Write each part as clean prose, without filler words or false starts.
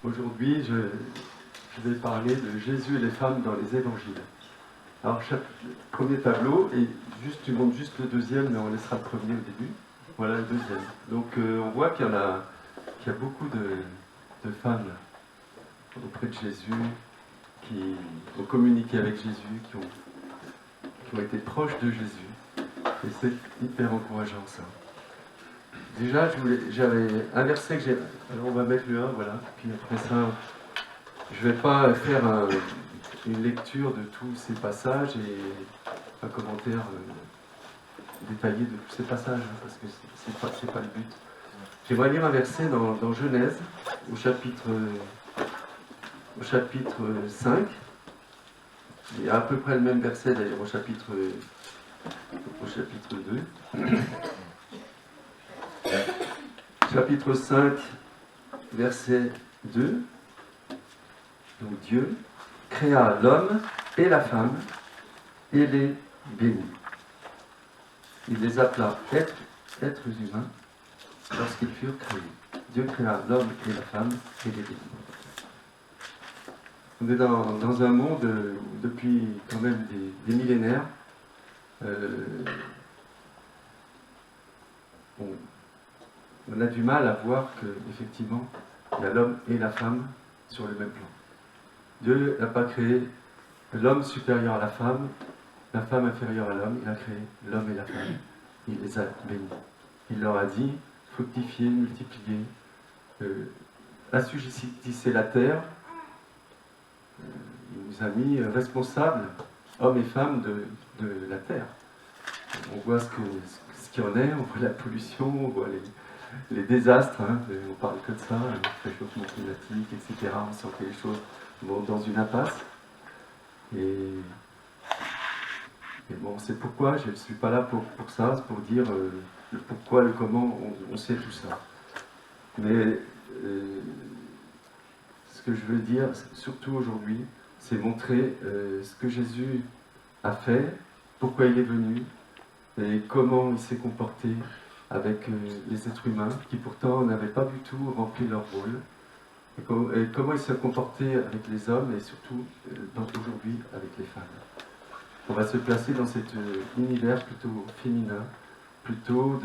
Aujourd'hui, je vais parler de Jésus et les femmes dans les évangiles. Alors, premier tableau, et tu montres juste le deuxième, mais on laissera le premier au début. Voilà le deuxième. Donc, on voit qu'il y a beaucoup de femmes auprès de Jésus, qui ont communiqué avec Jésus, qui ont été proches de Jésus. Et c'est hyper encourageant, ça. Déjà, j'avais un verset que j'ai... Alors, on va mettre le 1, voilà. Puis après ça, je ne vais pas faire une lecture de tous ces passages et un commentaire détaillé de tous ces passages, hein, parce que c'est pas le but. J'aimerais lire un verset dans Genèse, au chapitre 5. Il y a à peu près le même verset d'ailleurs au chapitre 2. Chapitre 5, verset 2. Donc Dieu créa l'homme et la femme et les bénit. Il les appela êtres humains lorsqu'ils furent créés. Dieu créa l'homme et la femme et les bénit. On est dans un monde où depuis quand même des millénaires, on a du mal à voir qu'effectivement, il y a l'homme et la femme sur le même plan. Dieu n'a pas créé l'homme supérieur à la femme inférieure à l'homme. Il a créé l'homme et la femme. Il les a bénis. Il leur a dit, fructifiez, multipliez, assujettissez la terre. Il nous a mis responsables, hommes et femmes, de la terre. On voit ce qu'il y en est, on voit la pollution, on voit les désastres, hein, on parle que de ça, le réchauffement climatique, etc. On sent que les choses vont dans une impasse. Et bon, c'est pourquoi je ne suis pas là pour ça, c'est pour dire le pourquoi, le comment, on sait tout ça. Mais ce que je veux dire, surtout aujourd'hui, c'est montrer ce que Jésus a fait, pourquoi il est venu, et comment il s'est comporté avec les êtres humains, qui pourtant n'avaient pas du tout rempli leur rôle, et comment il s'est comporté avec les hommes, et surtout aujourd'hui avec les femmes. On va se placer dans cet univers plutôt féminin, plutôt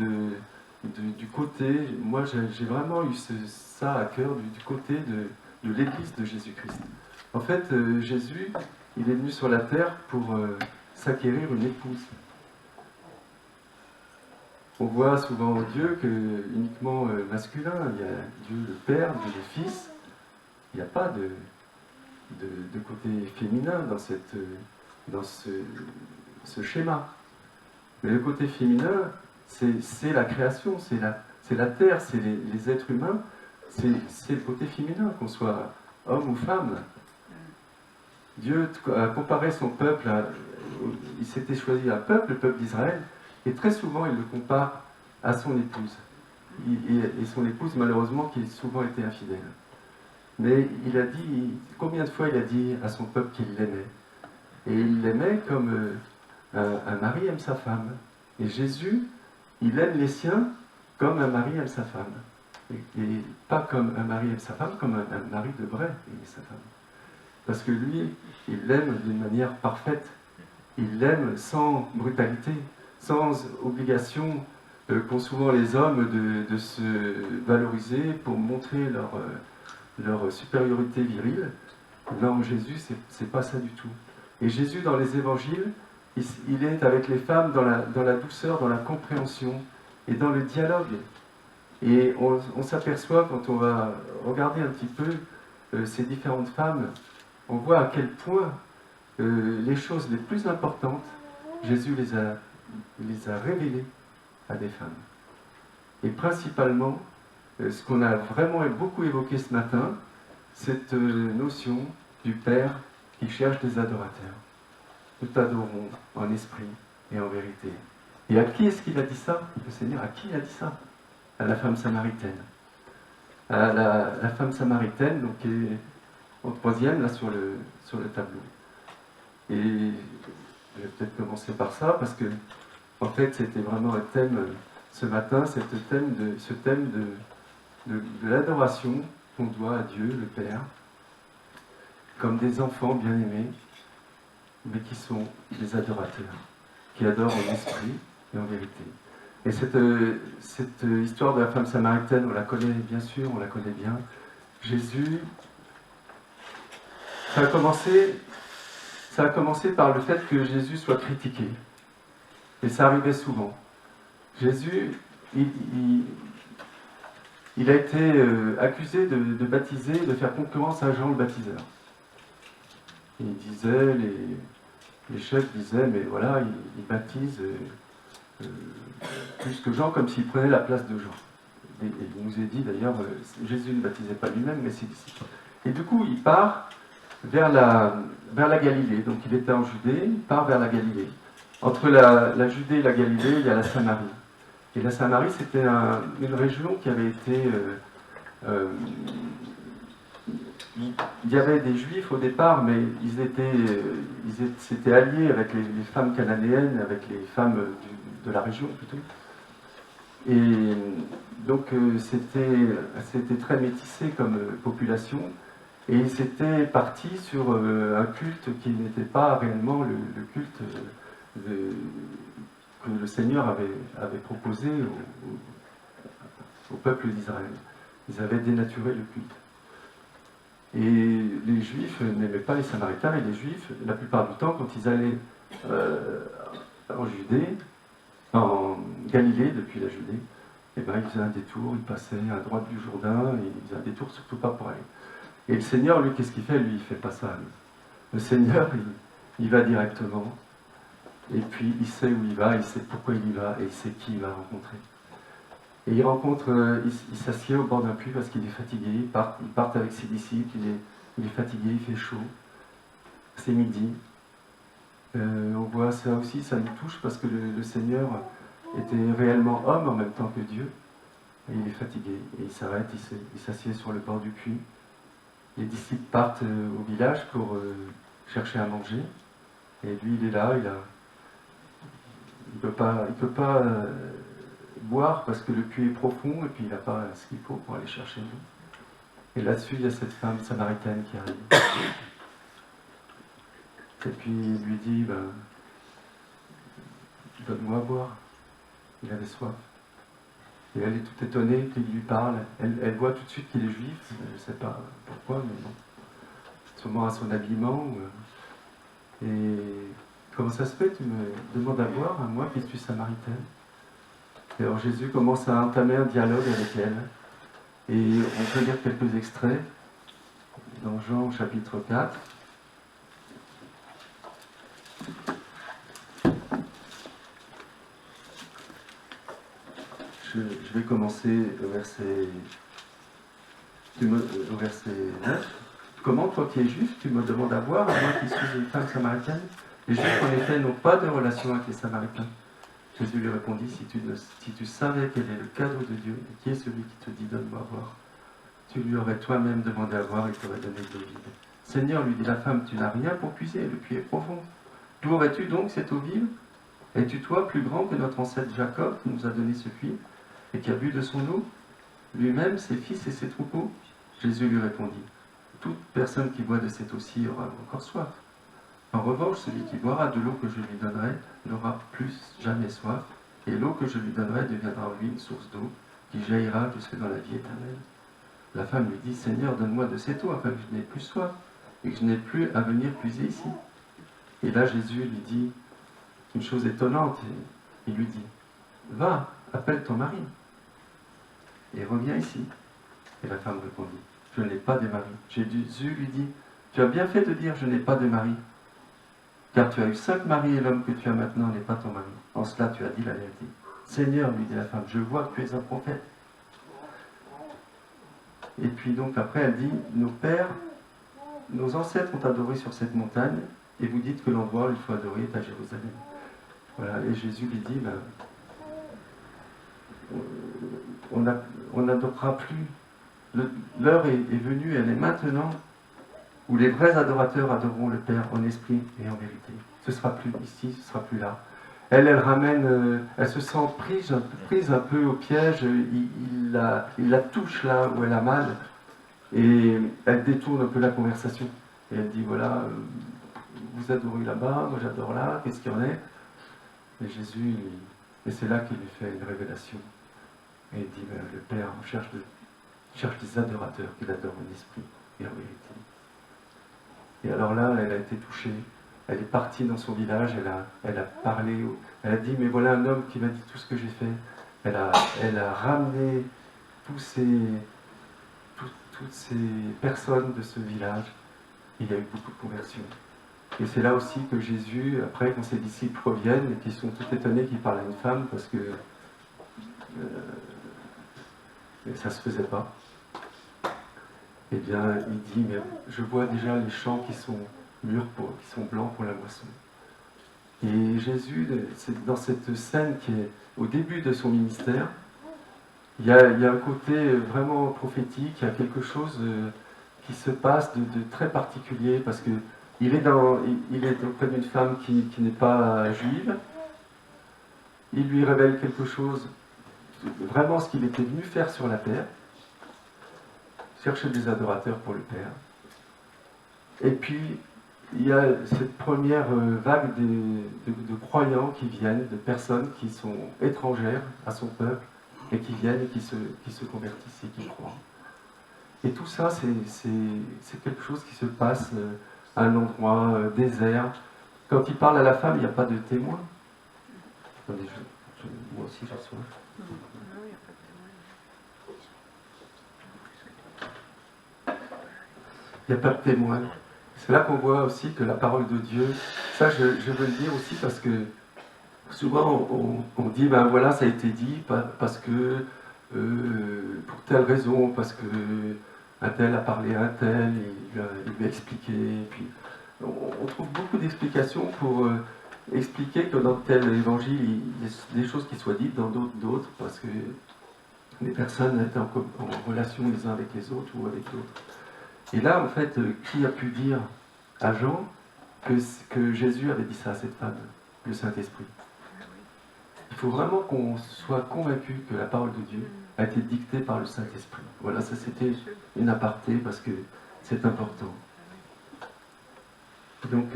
du côté, moi j'ai vraiment eu ça à cœur, du côté de l'Église de Jésus-Christ. En fait, Jésus, il est venu sur la terre pour s'acquérir une épouse. On voit souvent Dieu uniquement masculin, il y a Dieu le Père, Dieu le Fils, il n'y a pas de côté féminin dans ce schéma. Mais le côté féminin, c'est la création, c'est la terre, c'est les êtres humains, c'est le côté féminin, qu'on soit homme ou femme. Dieu a comparé son peuple, il s'était choisi un peuple, le peuple d'Israël, et très souvent il le compare à son épouse. Et son épouse, malheureusement, qui a souvent été infidèle. Mais il a dit, combien de fois il a dit à son peuple qu'il l'aimait? Et il l'aimait comme un mari aime sa femme. Et Jésus, il aime les siens comme un mari aime sa femme. Et pas comme un mari aime sa femme, comme un mari devrait aimer sa femme. Parce que lui, il l'aime d'une manière parfaite. Il l'aime sans brutalité, sans obligation qu'ont souvent les hommes de se valoriser pour montrer leur supériorité virile. Non, Jésus, c'est pas ça du tout. Et Jésus, dans les évangiles, il est avec les femmes dans la douceur, dans la compréhension et dans le dialogue. Et on s'aperçoit, quand on va regarder un petit peu ces différentes femmes, on voit à quel point les choses les plus importantes, Jésus les a révélées à des femmes. Et principalement, ce qu'on a vraiment beaucoup évoqué ce matin, cette notion du Père qui cherche des adorateurs. Nous t'adorons en esprit et en vérité. Et à qui est-ce qu'il a dit ça? Le Seigneur, à qui il a dit ça? À la femme samaritaine. À la femme samaritaine, donc, qui est au troisième, là, sur le tableau. Et je vais peut-être commencer par ça, parce que, en fait, c'était vraiment un thème, ce matin, ce thème de l'adoration qu'on doit à Dieu, le Père, comme des enfants bien-aimés, mais qui sont des adorateurs, qui adorent en esprit et en vérité. Et cette histoire de la femme samaritaine, on la connaît bien sûr, on la connaît bien. Jésus, ça a commencé par le fait que Jésus soit critiqué. Et ça arrivait souvent. Jésus, il a été accusé de baptiser, de faire concurrence à Jean le baptiseur. Il disait, les chefs disaient, mais voilà, il baptise plus que Jean, comme s'il prenait la place de Jean. Et il nous est dit d'ailleurs, Jésus ne baptisait pas lui-même, mais ses disciples. Et du coup, il part vers la Galilée. Donc il était en Judée, il part vers la Galilée. Entre la Judée et la Galilée, il y a la Samarie. Et la Samarie, c'était une région qui avait été... il y avait des Juifs au départ, mais ils s'étaient alliés avec les femmes cananéennes, avec les femmes de la région plutôt. Et donc c'était très métissé comme population. Et ils étaient partis sur un culte qui n'était pas réellement le culte que le Seigneur avait proposé au peuple d'Israël. Ils avaient dénaturé le culte. Et les Juifs n'aimaient pas les Samaritains, et les Juifs, la plupart du temps, quand ils allaient en Judée, en Galilée, depuis la Judée, eh ben, ils faisaient un détour, ils passaient à droite du Jourdain, et ils faisaient un détour surtout pas pour aller. Et le Seigneur, lui, qu'est-ce qu'il fait? Lui, il ne fait pas ça. Lui. Le Seigneur, il va directement, et puis il sait où il va, il sait pourquoi il y va, et il sait qui il va rencontrer. Et il s'assied au bord d'un puits parce qu'il est fatigué, il part avec ses disciples, il est fatigué, il fait chaud. C'est midi. On voit ça aussi, ça nous touche parce que le Seigneur était réellement homme en même temps que Dieu. Et il est fatigué, et il s'arrête, il s'assied sur le bord du puits. Les disciples partent au village pour chercher à manger. Et lui, il est là, il peut pas boire parce que le puits est profond et puis il n'a pas ce qu'il faut pour aller chercher l'eau. Et là-dessus, il y a cette femme samaritaine qui arrive. Et puis il lui dit, donne-moi à boire. Il avait soif. Et elle est toute étonnée qu'il lui parle. Elle voit tout de suite qu'il est juif. Je ne sais pas pourquoi, mais bon. Sûrement à son habillement. Et comment ça se fait? Tu me demandes à boire, à moi qui suis samaritaine. Et alors Jésus commence à entamer un dialogue avec elle. Et on peut lire quelques extraits dans Jean chapitre 4. Je vais commencer au verset 9. Comment, toi qui es juif, tu me demandes à boire, à moi qui suis une femme samaritaine? Les Juifs, en effet, n'ont pas de relation avec les Samaritains. Jésus lui répondit, si tu savais quel est le cadre de Dieu, et qui est celui qui te dit donne-moi à boire, tu lui aurais toi-même demandé à boire et il t'aurait donné de l'eau vive. Seigneur, lui dit la femme, tu n'as rien pour puiser, le puits est profond. D'où aurais-tu donc cette eau vive? Es-tu toi plus grand que notre ancêtre Jacob qui nous a donné ce puits et qui a bu de son eau, lui-même, ses fils et ses troupeaux? Jésus lui répondit, toute personne qui boit de cette eau-ci aura encore soif. En revanche, celui qui boira de l'eau que je lui donnerai n'aura plus jamais soif, et l'eau que je lui donnerai deviendra en lui une source d'eau qui jaillira jusque dans la vie éternelle. La femme lui dit, Seigneur, donne-moi de cette eau afin que je n'ai plus soif, et que je n'ai plus à venir puiser ici. Et là, Jésus lui dit une chose étonnante, il lui dit, va, appelle ton mari, et reviens ici. Et la femme répondit, je n'ai pas de mari. Jésus lui dit, tu as bien fait de dire, je n'ai pas de mari, car tu as eu 5 maris et l'homme que tu as maintenant n'est pas ton mari. En cela, tu as dit la vérité. Seigneur, lui dit la femme, je vois que tu es un prophète. Et puis donc après, elle dit, nos ancêtres ont adoré sur cette montagne, et vous dites que l'endroit où il faut adorer est à Jérusalem. Voilà, et Jésus lui dit, on n'adorera plus. L'heure est venue, elle est maintenant, où les vrais adorateurs adoreront le Père en esprit et en vérité. Ce ne sera plus ici, ce ne sera plus là. Elle ramène, elle se sent prise un peu au piège, il la touche là où elle a mal, Et elle détourne un peu la conversation. Et elle dit, voilà, vous adorez là-bas, moi j'adore là, qu'est-ce qu'il y en a? Et Jésus, et c'est là qu'il lui fait une révélation. Et il dit, ben, le Père cherche des adorateurs qui l'adorent en esprit et en vérité. Et alors là, elle a été touchée. Elle est partie dans son village, elle a parlé, elle a dit, mais voilà un homme qui m'a dit tout ce que j'ai fait. Elle a ramené toutes ces personnes de ce village. Et il y a eu beaucoup de conversions. Et c'est là aussi que Jésus, après, quand ses disciples reviennent, et qu'ils sont tout étonnés qu'il parle à une femme, parce que ça ne se faisait pas, eh bien, il dit, mais je vois déjà les champs qui sont mûrs, qui sont blancs pour la moisson. Et Jésus, c'est dans cette scène qui est au début de son ministère, il y a un côté vraiment prophétique, il y a quelque chose qui se passe de très particulier, parce que il est auprès d'une femme qui n'est pas juive. Il lui révèle quelque chose, vraiment ce qu'il était venu faire sur la terre, chercher des adorateurs pour le Père. Et puis, il y a cette première vague de croyants qui viennent, de personnes qui sont étrangères à son peuple, et qui viennent et qui se convertissent et qui croient. Et tout ça, c'est quelque chose qui se passe à un endroit désert. Quand il parle à la femme, il n'y a pas de témoin. Attendez, moi aussi j'ai soif. Il n'y a pas de témoin. C'est là qu'on voit aussi que la parole de Dieu, ça je veux le dire aussi parce que souvent on dit, ben voilà, ça a été dit parce que, pour telle raison, parce que un tel a parlé à un tel, il lui a expliqué, et puis on trouve beaucoup d'explications pour expliquer que dans tel évangile, il y a des choses qui soient dites, dans d'autres, parce que les personnes étaient en relation les uns avec les autres ou avec d'autres. Et là, en fait, qui a pu dire à Jean que Jésus avait dit ça à cette femme, le Saint-Esprit? Il faut vraiment qu'on soit convaincu que la parole de Dieu a été dictée par le Saint-Esprit. Voilà, ça c'était une aparté parce que c'est important. Donc,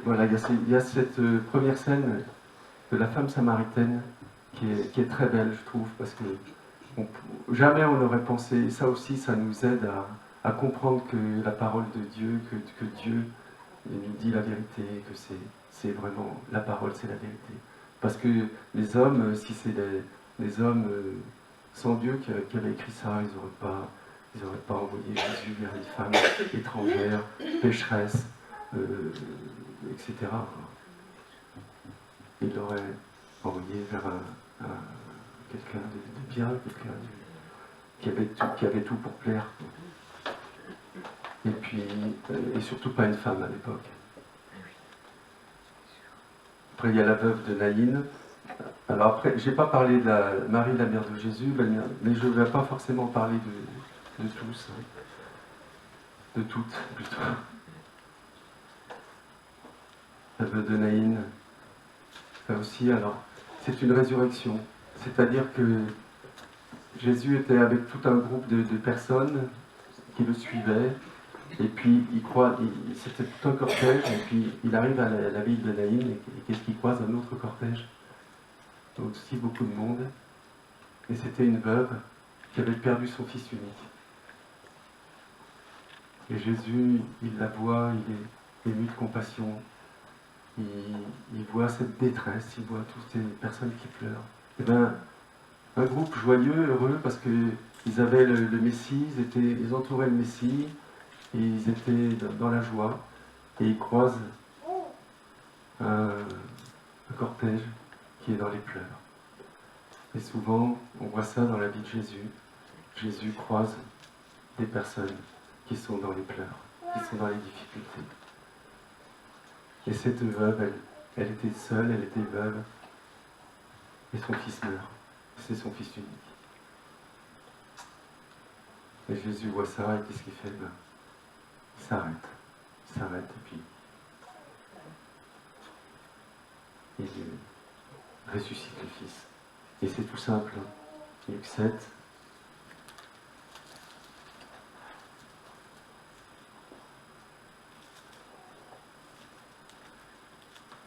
voilà, il y a cette première scène de la femme samaritaine qui est très belle, je trouve, parce que jamais on n'aurait pensé, et ça aussi, ça nous aide à comprendre que la parole de Dieu, que Dieu nous dit la vérité, que c'est vraiment, la parole, c'est la vérité. Parce que les hommes, si c'est les hommes sans Dieu qui avaient écrit ça, ils n'auraient pas envoyé Jésus vers une femme étrangère, pécheresse, etc. Ils l'auraient envoyé vers quelqu'un de bien, quelqu'un qui avait tout pour plaire. Et puis, et surtout pas une femme à l'époque. Après, il y a la veuve de Naïn. Alors après, je n'ai pas parlé de Marie, la mère de Jésus, mais je ne vais pas forcément parler de tous, hein. De toutes, plutôt. La veuve de Naïn, ça aussi, alors, c'est une résurrection. C'est-à-dire que Jésus était avec tout un groupe de personnes qui le suivaient, et puis c'était tout un cortège, et puis il arrive à la ville de Naïn, et qu'est-ce qu'il croise? Un autre cortège. Donc aussi beaucoup de monde. Et c'était une veuve qui avait perdu son fils unique. Et Jésus, il la voit, il est ému de compassion. Il voit cette détresse, il voit toutes ces personnes qui pleurent. Et bien, un groupe joyeux, heureux, parce qu'ils avaient le Messie, ils entouraient le Messie, et ils étaient dans la joie, et ils croisent un cortège qui est dans les pleurs. Et souvent, on voit ça dans la vie de Jésus. Jésus croise des personnes qui sont dans les pleurs, qui sont dans les difficultés. Et cette veuve, elle était seule, elle était veuve, et son fils meurt. C'est son fils unique. Et Jésus voit ça, et qu'est-ce qu'il fait? Il s'arrête, et puis il ressuscite le fils. Et c'est tout simple. Luc 7.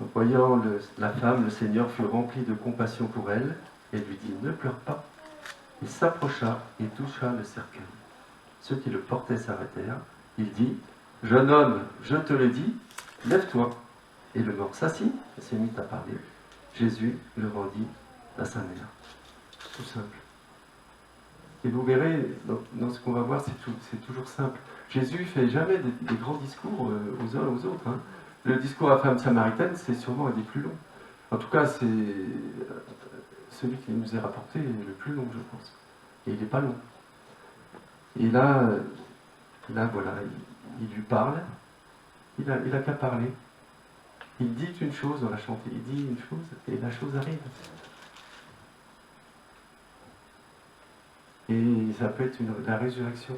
En voyant la femme, le Seigneur fut rempli de compassion pour elle et lui dit « Ne pleure pas ». Il s'approcha et toucha le cercueil. Ceux qui le portaient s'arrêtèrent. Il dit « Jeune homme, je te le dis, lève-toi ». Et le mort s'assit et s'est mis à parler. Jésus le rendit à sa mère. Tout simple. Et vous verrez, dans ce qu'on va voir, c'est toujours simple. Jésus ne fait jamais des grands discours aux uns aux autres. Hein. Le discours à la femme samaritaine, c'est sûrement un des plus longs. En tout cas, c'est celui qui nous est rapporté le plus long, je pense. Et il n'est pas long. Et là voilà, il lui parle. Il a qu'à parler. Il dit une chose, on l'a chanté, il dit une chose, et la chose arrive. Et ça peut être la résurrection.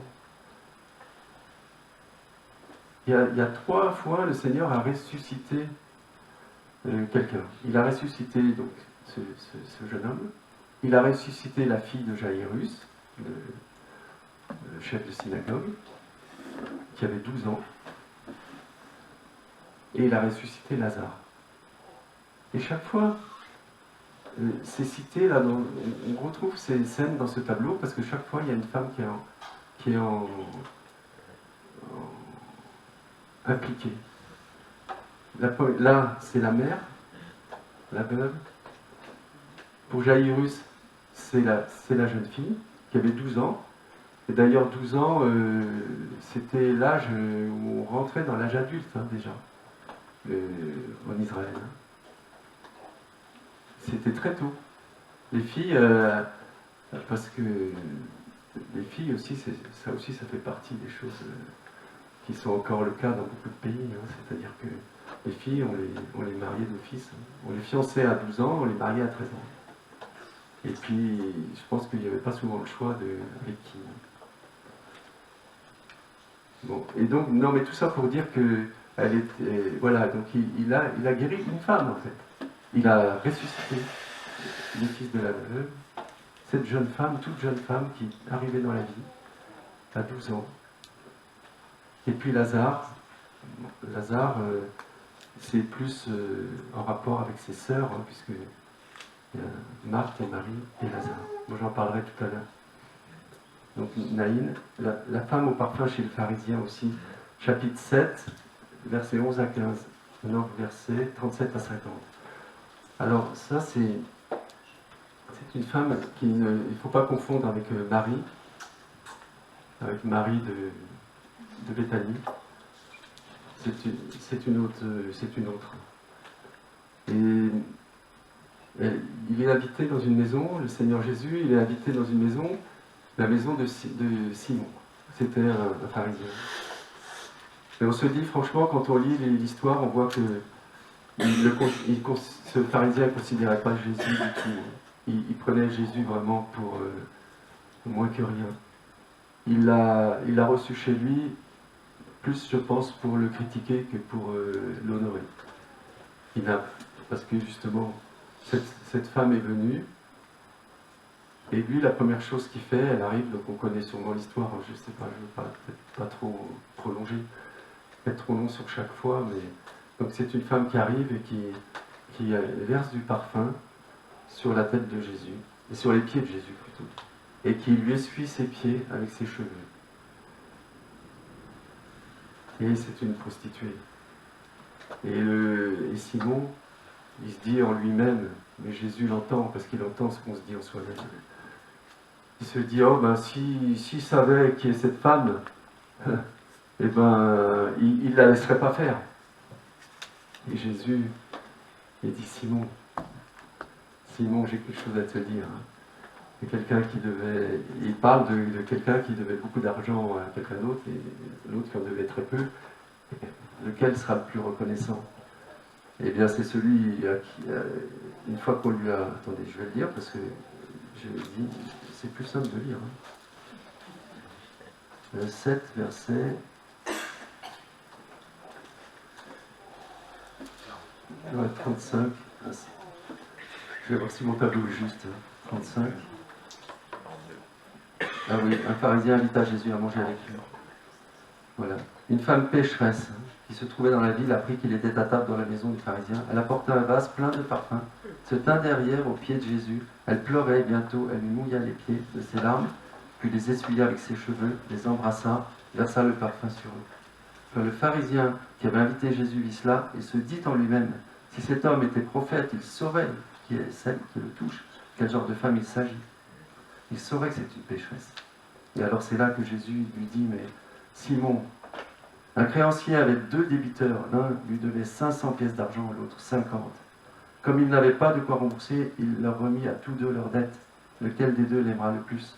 Il y a 3 fois, le Seigneur a ressuscité quelqu'un. Il a ressuscité donc ce jeune homme. Il a ressuscité la fille de Jaïrus, le chef de synagogue, qui avait 12 ans. Et il a ressuscité Lazare. Et chaque fois, c'est cité, là, on retrouve ces scènes dans ce tableau, parce que chaque fois, il y a une femme qui est impliquée. Là, c'est la mère, la veuve. Pour Jaïrus, c'est la jeune fille, qui avait 12 ans. Et d'ailleurs, 12 ans, c'était l'âge où on rentrait dans l'âge adulte, hein, déjà, en Israël. Hein. C'était très tôt. Les filles, parce que les filles aussi, ça fait partie des choses qui sont encore le cas dans beaucoup de pays. Hein. C'est-à-dire que les filles, on les mariait d'office. Hein. On les fiançait à 12 ans, on les mariait à 13 ans. Et puis, je pense qu'il n'y avait pas souvent le choix avec qui. Bon, et donc, non, mais tout ça pour dire que elle était, voilà, donc il a guéri une femme en fait. Il a ressuscité le fils de la veuve, cette jeune femme, toute jeune femme qui arrivait dans la vie, à 12 ans. Et puis Lazare, c'est plus en rapport avec ses sœurs, hein, puisque Marthe et Marie et Lazare. Moi j'en parlerai tout à l'heure. Donc Naïn, la femme au parfum chez le pharisien aussi, chapitre 7, versets 11 à 15, non, versets 37 à 50. Alors ça c'est une femme il ne faut pas confondre avec Marie de Béthanie. C'est une autre. Et il est invité dans une maison, le Seigneur Jésus, il est invité dans une maison, la maison de Simon. C'était un pharisien. Et on se dit, franchement, quand on lit l'histoire, on voit que ce pharisien ne considérait pas Jésus du tout. Il prenait Jésus vraiment pour moins que rien. Il l'a reçu chez lui, plus je pense pour le critiquer que pour l'honorer. Parce que justement, cette femme est venue, et lui, la première chose qu'il fait, elle arrive, donc on connaît sûrement l'histoire, je ne sais pas, je ne veux peut-être pas trop prolonger, être trop long sur chaque fois, mais donc c'est une femme qui arrive et qui verse du parfum sur la tête de Jésus, et sur les pieds de Jésus plutôt, et qui lui essuie ses pieds avec ses cheveux. Et c'est une prostituée. Et Simon, il se dit en lui-même, mais Jésus l'entend, parce qu'il entend ce qu'on se dit en soi-même. Il se dit, oh ben s'il savait qui est cette femme, eh ben il ne la laisserait pas faire. Et Jésus, il dit, Simon, j'ai quelque chose à te dire. C'est quelqu'un qui devait, il parle de quelqu'un qui devait beaucoup d'argent à quelqu'un d'autre, et l'autre qui en devait très peu. Lequel sera le plus reconnaissant? Eh bien, c'est celui qui, une fois qu'on lui a... Attendez, je vais le lire parce que je dis, c'est plus simple de lire. Hein. 7, verset... Ouais, 35. Je vais voir si mon tableau est juste. 35. Ah oui, un pharisien invita Jésus à manger avec lui. Voilà. Une femme pécheresse, qui qui se trouvait dans la ville, apprit qu'il était à table dans la maison du pharisien. Elle apporta un vase plein de parfums, se tint derrière aux pieds de Jésus. Elle pleurait, et bientôt elle lui mouilla les pieds de ses larmes, puis les essuya avec ses cheveux, les embrassa, versa le parfum sur eux. Quand le pharisien qui avait invité Jésus vit cela, il se dit en lui-même, si cet homme était prophète, il saurait qui est celle qui le touche, quel genre de femme il s'agit. Il saurait que c'est une pécheresse. Et alors c'est là que Jésus lui dit, mais Simon, un créancier avait 2 débiteurs, l'un lui devait 500 pièces d'argent, l'autre 50. Comme il n'avait pas de quoi rembourser, il leur remit à tous 2 leurs dettes. Lequel des 2 l'aimera le plus?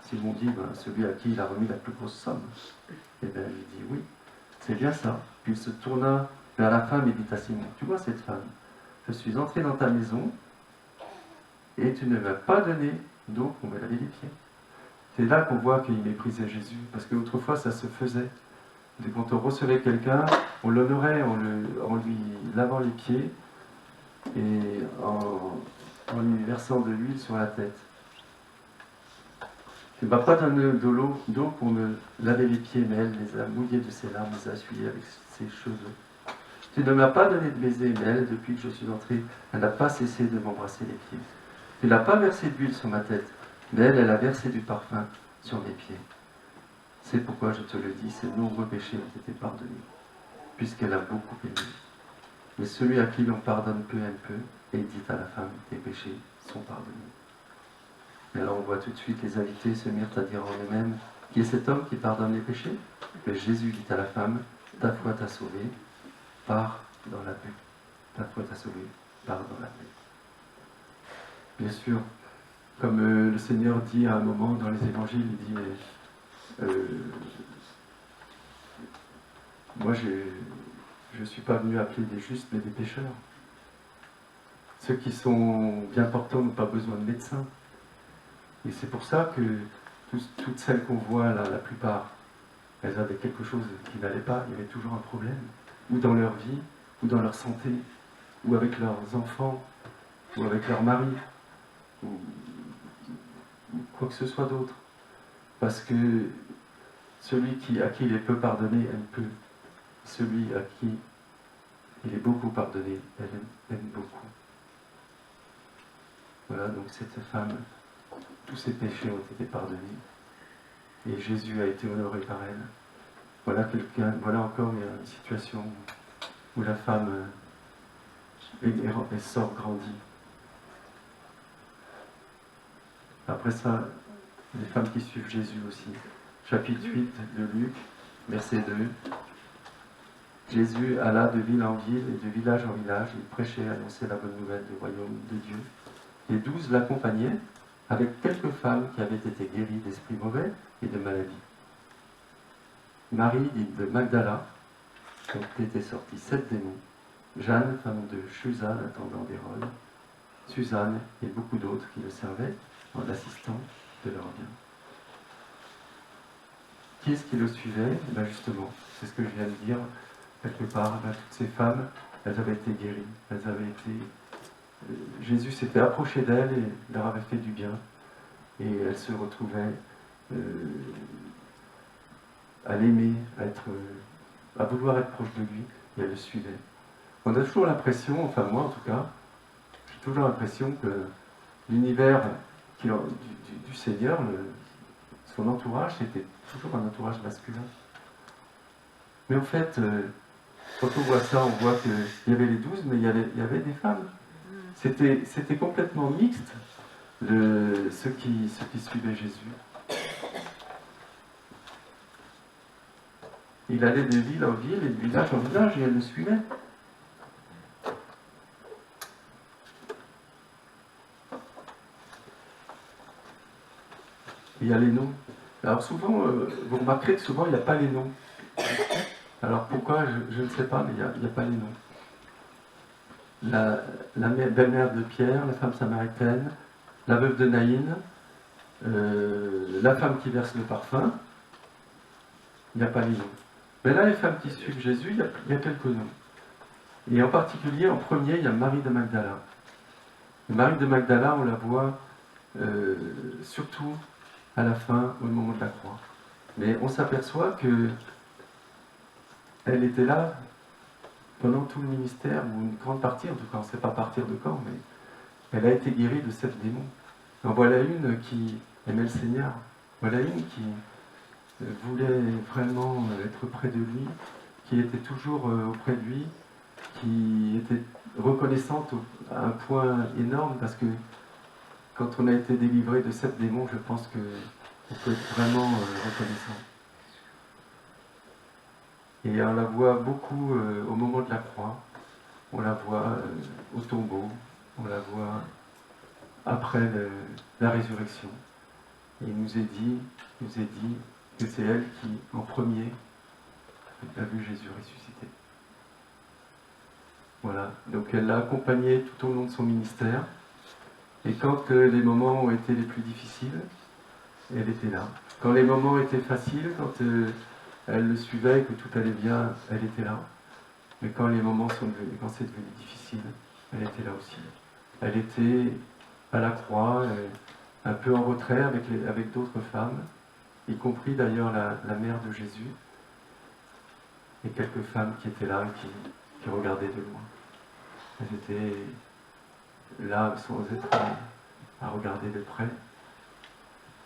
Simon dit, celui à qui il a remis la plus grosse somme. Et bien il dit, oui, c'est bien ça. Puis il se tourna vers la femme et dit à Simon, tu vois cette femme, je suis entré dans ta maison et tu ne m'as pas donné d'eau pour me laver les pieds. C'est là qu'on voit qu'il méprisait Jésus, parce qu'autrefois ça se faisait. Et quand on recevait quelqu'un, on l'honorait en lui lavant les pieds et en lui versant de l'huile sur la tête. Tu ne m'as pas donné d'eau pour me laver les pieds, mais elle les a mouillés de ses larmes, les a essuyés avec ses cheveux. Tu ne m'as pas donné de baiser, mais elle, depuis que je suis entré, elle n'a pas cessé de m'embrasser les pieds. Tu n'as pas versé d'huile sur ma tête, mais elle a versé du parfum sur mes pieds. C'est pourquoi je te le dis, ses nombreux péchés ont été pardonnés, puisqu'elle a beaucoup aimé. Mais celui à qui l'on pardonne peu aime peu, et il dit à la femme, tes péchés sont pardonnés. Et alors on voit tout de suite les invités se mirent à dire en eux-mêmes, qui est cet homme qui pardonne les péchés? Mais Jésus dit à la femme, ta foi t'a sauvé, pars dans la paix. Ta foi t'a sauvé, pars dans la paix. Bien sûr, comme le Seigneur dit à un moment dans les évangiles, il dit, moi je ne suis pas venu appeler des justes, mais des pécheurs. Ceux qui sont bien portants n'ont pas besoin de médecins. Et c'est pour ça que toutes celles qu'on voit là, la plupart, elles avaient quelque chose qui n'allait pas, il y avait toujours un problème, ou dans leur vie, ou dans leur santé, ou avec leurs enfants, ou avec leur mari, ou quoi que ce soit d'autre. Parce que celui à qui il est peu pardonné aime peu. Celui à qui il est beaucoup pardonné, elle aime beaucoup. Voilà, donc cette femme, tous ses péchés ont été pardonnés. Et Jésus a été honoré par elle. Voilà encore une situation où la femme sort grandie. Après ça, les femmes qui suivent Jésus aussi. Chapitre 8 de Luc, verset 2. Jésus alla de ville en ville et de village en village. Il prêchait et annonçait la bonne nouvelle du royaume de Dieu. Les 12 l'accompagnaient avec quelques femmes qui avaient été guéries d'esprits mauvais et de maladies. Marie, dite de Magdala, dont étaient sortis 7 démons. Jeanne, femme de Chuza, l'intendant d'Hérode. Suzanne et beaucoup d'autres qui le servaient en l'assistant de leurs biens. Qui est-ce qui le suivait? Justement, c'est ce que je viens de dire quelque part. Toutes ces femmes, elles avaient été guéries. Jésus s'était approché d'elles et leur avait fait du bien. Et elles se retrouvaient à l'aimer, à vouloir être proche de lui, et elles le suivaient. On a toujours l'impression, enfin moi en tout cas, j'ai toujours l'impression que l'univers du Seigneur, son entourage, c'était toujours un entourage masculin. Mais en fait, quand on voit ça, on voit qu'il y avait les 12, mais il y avait des femmes. C'était complètement mixte, ceux qui suivaient Jésus. Il allait de ville en ville et de village en village et elle le suivait. Il y a les noms. Alors souvent, vous remarquerez que souvent il n'y a pas les noms. Alors pourquoi, je ne sais pas, mais il n'y a pas les noms. La belle-mère de Pierre, la femme samaritaine, la veuve de Naïn, la femme qui verse le parfum, il n'y a pas les noms. Mais là, les femmes qui suivent Jésus, il y a quelques noms. Et en particulier, en premier, il y a Marie de Magdala. Et Marie de Magdala, on la voit surtout à la fin, au moment de la croix. Mais on s'aperçoit que elle était là pendant tout le ministère, ou une grande partie, en tout cas, on ne sait pas partir de quand, mais elle a été guérie de 7 démons. En voilà une qui aimait le Seigneur. Voilà une qui voulait vraiment être près de lui, qui était toujours auprès de lui, qui était reconnaissante à un point énorme, parce que quand on a été délivré de 7 démons, je pense qu'on peut être vraiment reconnaissant. Et on la voit beaucoup au moment de la croix, on la voit au tombeau, on la voit après la résurrection. Et il nous est dit que c'est elle qui, en premier, a vu Jésus ressuscité. Voilà, donc elle l'a accompagné tout au long de son ministère. Et quand les moments ont été les plus difficiles, elle était là. Quand les moments étaient faciles, quand elle le suivait et que tout allait bien, elle était là. Mais quand les moments quand c'est devenu difficile, elle était là aussi. Elle était à la croix, un peu en retrait avec d'autres femmes, y compris d'ailleurs la mère de Jésus, et quelques femmes qui étaient là, qui regardaient de loin. Elles étaient là sans être à regarder de près.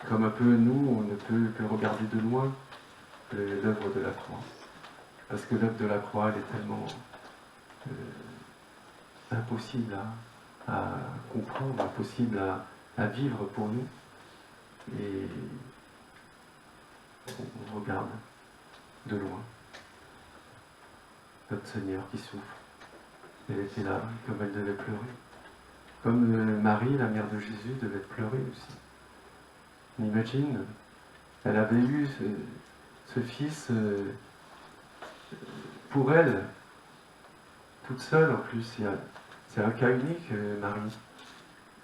Comme un peu nous, on ne peut que regarder de loin l'œuvre de la croix. Parce que l'œuvre de la croix, elle est tellement impossible à comprendre, impossible à vivre pour nous. Et on regarde de loin notre Seigneur qui souffre. Elle était là, comme elle devait pleurer. Comme Marie, la mère de Jésus, devait pleurer aussi. On imagine, elle avait eu ce fils pour elle, toute seule en plus. C'est un cas unique, Marie.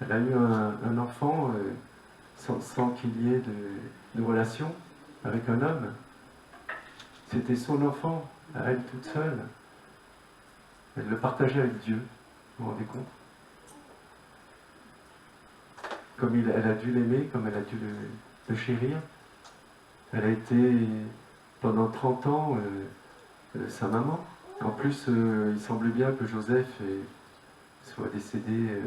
Elle a eu un enfant sans qu'il y ait de relation avec un homme. C'était son enfant, à elle toute seule. Elle le partageait avec Dieu, vous vous rendez compte? Comme elle a dû l'aimer, comme elle a dû le chérir. Elle a été pendant 30 ans sa maman. En plus, il semble bien que Joseph soit décédé,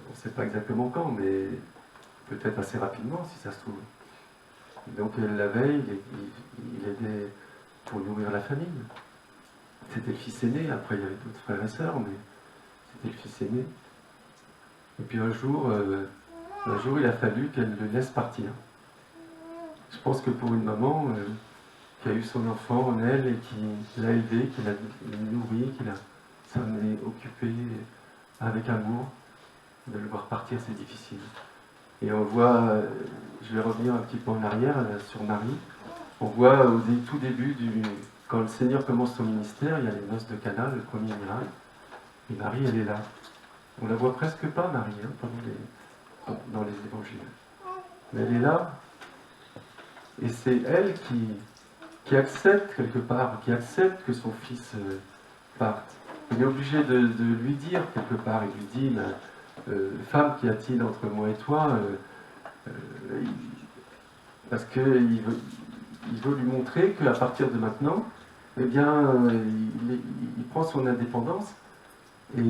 on ne sait pas exactement quand, mais peut-être assez rapidement si ça se trouve. Donc elle l'avait, il aidait pour nourrir la famille. C'était le fils aîné, après il y avait d'autres frères et sœurs, mais c'était le fils aîné. Et puis un jour il a fallu qu'elle le laisse partir. Je pense que pour une maman qui a eu son enfant en elle et qui l'a élevé, qui l'a nourri, qui s'en est occupé avec amour, de le voir partir, c'est difficile. Et on voit, je vais revenir un petit peu en arrière sur Marie, on voit au tout début, quand le Seigneur commence son ministère, il y a les noces de Cana, le premier miracle, et Marie, elle est là. On la voit presque pas, Marie, dans les évangiles. Mais elle est là, et c'est elle qui accepte quelque part, qui accepte que son fils parte. Il est obligé de lui dire quelque part, il lui dit, femme, qu'y a-t-il entre moi et toi parce qu'il veut lui montrer qu'à partir de maintenant, eh bien, il prend son indépendance et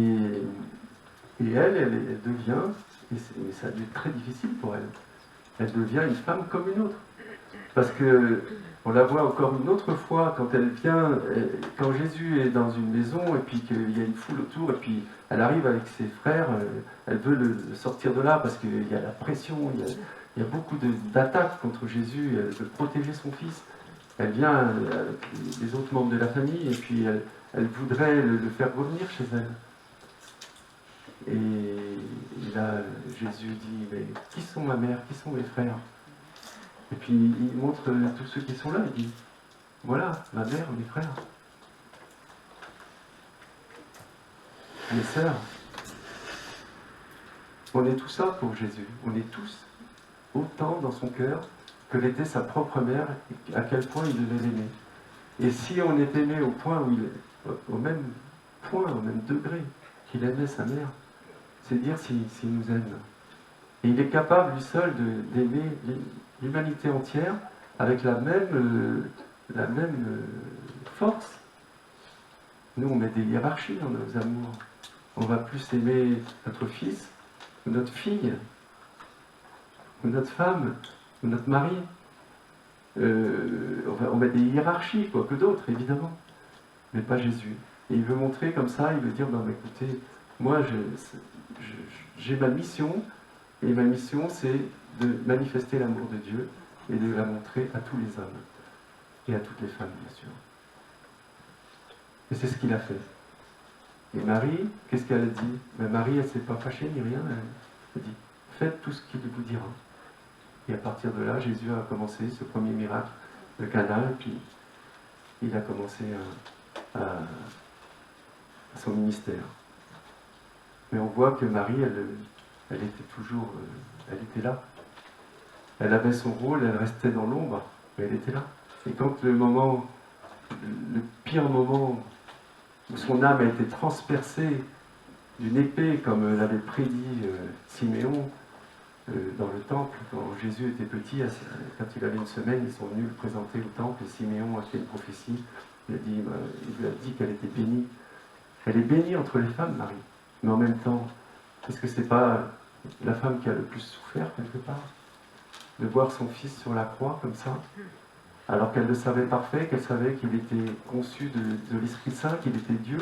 elle devient, et ça a été très difficile pour elle, elle devient une femme comme une autre. Parce que on la voit encore une autre fois quand elle vient, quand Jésus est dans une maison et puis qu'il y a une foule autour et puis elle arrive avec ses frères, elle veut le sortir de là parce qu'il y a la pression, il y a beaucoup d'attaques contre Jésus, elle veut protéger son fils. Elle vient avec les autres membres de la famille et puis elle voudrait le faire revenir chez elle. Et là, Jésus dit, mais qui sont ma mère, qui sont mes frères? Et puis il montre tous ceux qui sont là, il dit, voilà, ma mère, mes frères, mes sœurs. On est tout ça pour Jésus, on est tous autant dans son cœur que l'était sa propre mère, et à quel point il devait l'aimer. Et si on est aimé au point où au même point, au même degré qu'il aimait sa mère, c'est dire s'il nous aime. Et il est capable, lui seul, d'aimer l'humanité entière avec la même force Nous, on met des hiérarchies dans nos amours. On va plus aimer notre fils, ou notre fille, ou notre femme, ou notre mari. On met des hiérarchies, quoi que d'autres, évidemment. Mais pas Jésus. Et il veut montrer comme ça, il veut dire, ben, écoutez, moi, j'ai ma mission, et ma mission, c'est de manifester l'amour de Dieu et de la montrer à tous les hommes et à toutes les femmes, bien sûr. Et c'est ce qu'il a fait. Et Marie, qu'est-ce qu'elle a dit? Ben Marie, elle ne s'est pas fâchée ni rien. Elle a dit, faites tout ce qu'il vous dira. Et à partir de là, Jésus a commencé ce premier miracle de Cana, et puis il a commencé à son ministère. Mais on voit que Marie, elle était toujours, elle était là. Elle avait son rôle, elle restait dans l'ombre, mais elle était là. Et quand le pire moment où son âme a été transpercée d'une épée, comme l'avait prédit Siméon dans le temple, quand Jésus était petit, quand il avait une semaine, ils sont venus le présenter au temple, et Siméon a fait une prophétie, il lui a dit qu'elle était bénie. Elle est bénie entre les femmes, Marie. Mais en même temps, est-ce que c'est pas la femme qui a le plus souffert, quelque part, de voir son fils sur la croix, comme ça, alors qu'elle le savait parfait, qu'elle savait qu'il était conçu de l'Esprit Saint, qu'il était Dieu?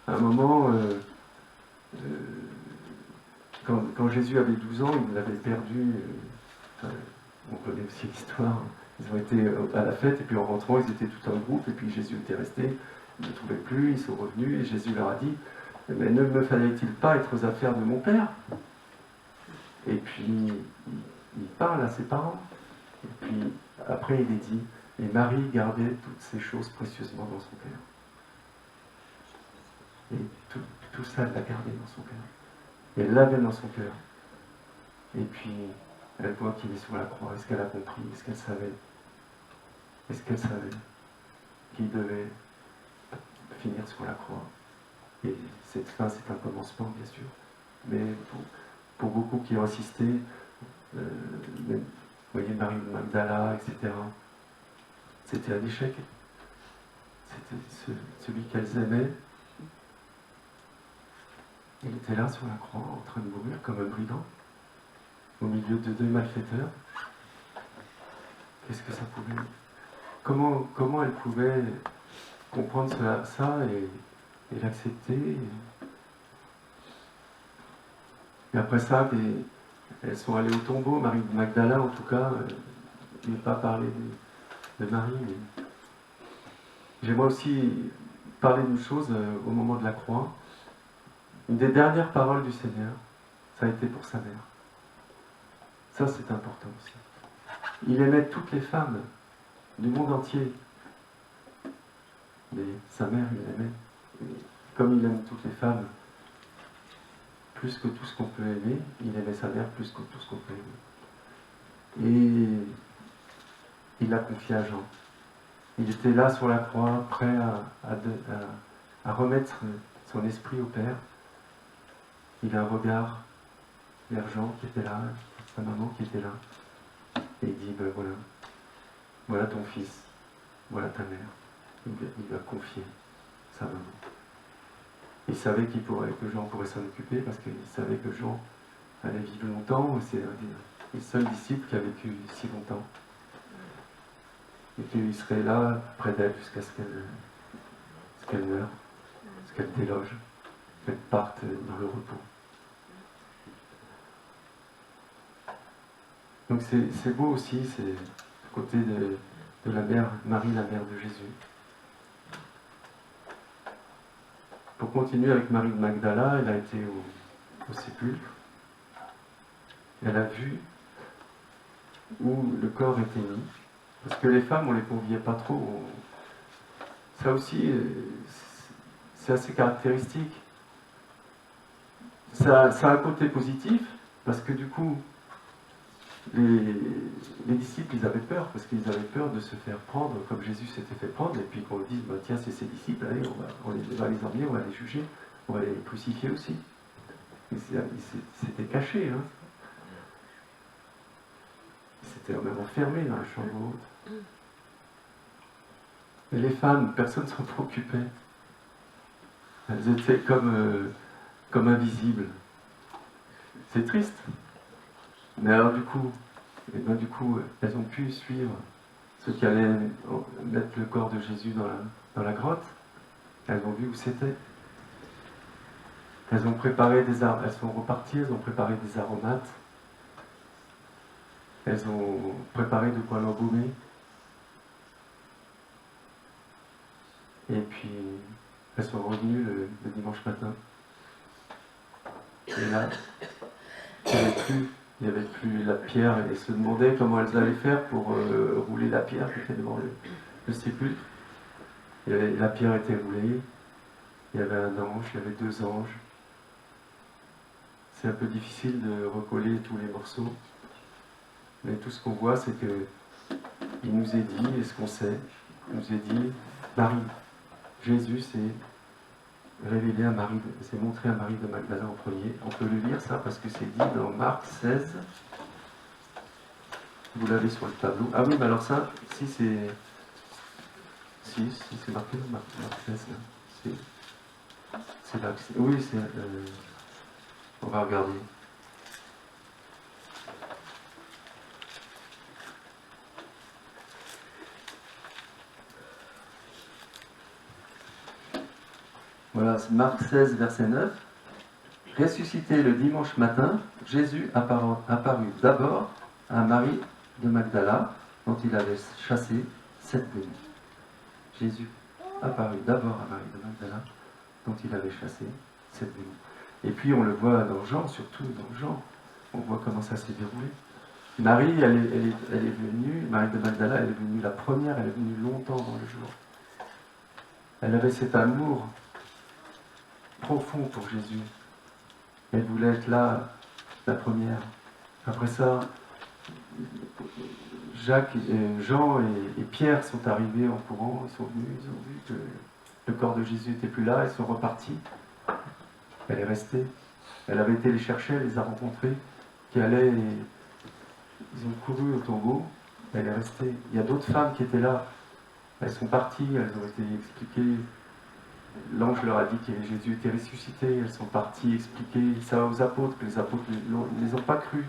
À un moment, quand Jésus avait 12 ans, il l'avait perdu. On connaît aussi l'histoire. Ils ont été à la fête, et puis en rentrant, ils étaient tout un groupe, et puis Jésus était resté. Ils ne le trouvaient plus, ils sont revenus, et Jésus leur a dit, mais ne me fallait-il pas être aux affaires de mon Père? Et puis, il parle à ses parents. Et puis, après, il est dit, et Marie gardait toutes ces choses précieusement dans son cœur. Et tout ça, elle l'a gardé dans son cœur. Et elle l'avait dans son cœur. Et puis, elle voit qu'il est sur la croix. Est-ce qu'elle a compris? Est-ce qu'elle savait? Est-ce qu'elle savait qu'il devait finir sur la croix? Et cette fin, c'est un commencement, bien sûr. Mais pour beaucoup qui ont assisté, même, vous voyez, Marie de Magdala, etc., c'était un échec. C'était celui qu'elles aimaient. Il était là sur la croix, en train de mourir comme un brigand, au milieu de deux malfaiteurs. Qu'est-ce que ça pouvait... Comment elle pouvait comprendre ça et l'accepter et après ça, elles sont allées au tombeau. Marie de Magdala, en tout cas, je n'ai pas parlé de Marie, mais j'aimerais aussi parler d'une chose au moment de la croix. Une des dernières paroles du Seigneur, ça a été pour sa mère. Ça, c'est important aussi. Il aimait toutes les femmes du monde entier. Mais sa mère, il l'aimait. Comme il aime toutes les femmes, plus que tout ce qu'on peut aimer, il aimait sa mère plus que tout ce qu'on peut aimer. Et il l'a confié à Jean. Il était là sur la croix, prêt à remettre son esprit au Père. Il a un regard vers Jean qui était là, sa maman qui était là. Et il dit, ben voilà ton fils, voilà ta mère. Il lui a confié sa maman. Il savait que Jean pourrait s'en occuper parce qu'il savait que Jean allait vivre longtemps. C'est un des seuls disciples qui a vécu si longtemps. Et qu'il serait là près d'elle jusqu'à ce qu'elle meure, ce qu'elle déloge, qu'elle parte dans le repos. Donc c'est beau aussi, c'est à côté de la mère, Marie, la mère de Jésus. Pour continuer avec Marie de Magdala, elle a été au sépulcre. Elle a vu où le corps était mis. Parce que les femmes, on ne les conviait pas trop. Ça aussi, c'est assez caractéristique. Ça a un côté positif, parce que du coup, les disciples, ils avaient peur, parce qu'ils avaient peur de se faire prendre, comme Jésus s'était fait prendre, et puis qu'on dise, bah, tiens, c'est ses disciples, allez, on va les emmener, on va les juger, on va les crucifier aussi. C'était caché, hein. C'était même enfermé dans la chambre haute. Et les femmes, personne ne s'en préoccupait. Elles étaient comme invisibles. C'est triste. Mais alors du coup, elles ont pu suivre ceux qui allaient mettre le corps de Jésus dans la grotte. Elles ont vu où c'était. Elles ont préparé elles sont reparties, elles ont préparé des aromates. Elles ont préparé de quoi l'embaumer. Et puis, elles sont revenues le dimanche matin. Et là, il n'y avait plus la pierre. Elles se demandaient comment elles allaient faire pour rouler la pierre qui était devant le sépulcre. La pierre était roulée. Il y avait un ange, il y avait 2 anges. C'est un peu difficile de recoller tous les morceaux. Mais tout ce qu'on voit, c'est que il nous est dit, et ce qu'on sait, il nous est dit, Marie, Jésus s'est révélé à Marie, s'est montré à Marie de Magdala en premier. On peut le lire ça parce que c'est dit dans Marc 16. Vous l'avez sur le tableau. Ah oui, mais alors ça, si c'est... Si c'est marqué dans Marc 16, là. C'est là que c'est... Oui, c'est... on va regarder. Voilà, c'est Marc 16, verset 9. Ressuscité le dimanche matin, Jésus apparut d'abord à Marie de Magdala, dont il avait chassé 7 démons. Jésus apparut d'abord à Marie de Magdala, dont il avait chassé 7 démons. Et puis on le voit dans Jean, surtout dans Jean, on voit comment ça s'est déroulé. Marie, elle est venue, Marie de Magdala, elle est venue la première, elle est venue longtemps dans le jour. Elle avait cet amour profond pour Jésus. Elle voulait être là, la première. Après ça, Jean et Pierre sont arrivés en courant, ils sont venus, ils ont vu que le corps de Jésus n'était plus là, ils sont repartis. Elle est restée. Elle avait été les chercher, elle les a rencontrés, qui allaient, ils ont couru au tombeau, elle est restée. Il y a d'autres femmes qui étaient là, elles sont parties, elles ont été expliquées. L'ange leur a dit que Jésus était ressuscité, elles sont parties expliquer ça aux apôtres, que les apôtres ne les ont pas cru.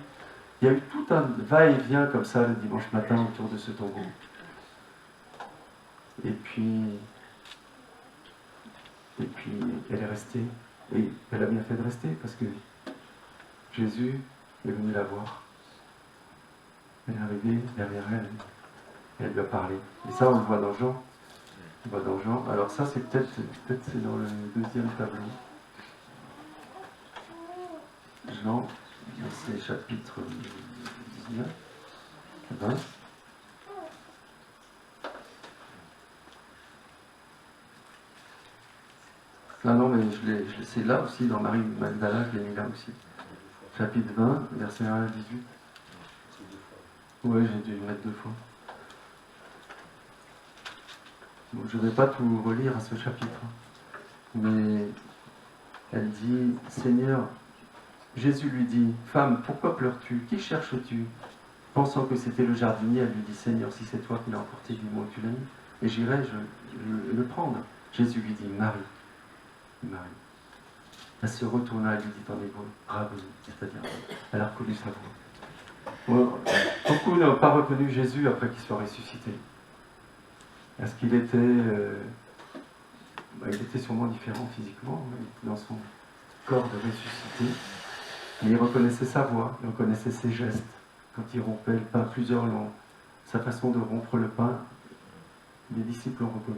Il y a eu tout un va-et-vient comme ça le dimanche matin autour de ce tombeau. Et puis elle est restée. Et elle a bien fait de rester parce que Jésus est venu la voir. Elle est arrivée derrière elle et elle lui a parlé. Et ça, on le voit dans Jean. On le voit dans Jean. Alors ça, c'est peut-être c'est dans le 2e tableau. Jean, c'est chapitre 19, 20. Ah non, mais c'est là aussi, dans Marie Magdala, je l'ai mis là aussi. Chapitre 20, verset 1 à 18. Oui, j'ai dû le mettre 2 fois. Bon, je ne vais pas tout relire à ce chapitre. Mais elle dit, Seigneur, Jésus lui dit, femme, pourquoi pleures-tu? Qui cherches-tu? Pensant que c'était le jardinier, elle lui dit, Seigneur, si c'est toi qui l'as emporté, dis-moi où tu l'as mis, et j'irai le prendre. Jésus lui dit, Marie. Marie. Elle se retourna et lui dit en hébreu, Rabboni, c'est-à-dire, elle a reconnu sa voix. Bon, beaucoup n'ont pas reconnu Jésus après qu'il soit ressuscité. Parce qu'il était, il était sûrement différent physiquement, il était dans son corps de ressuscité, mais il reconnaissait sa voix, il reconnaissait ses gestes. Quand il rompait le pain, plusieurs l'ont, sa façon de rompre le pain, les disciples l'ont reconnu.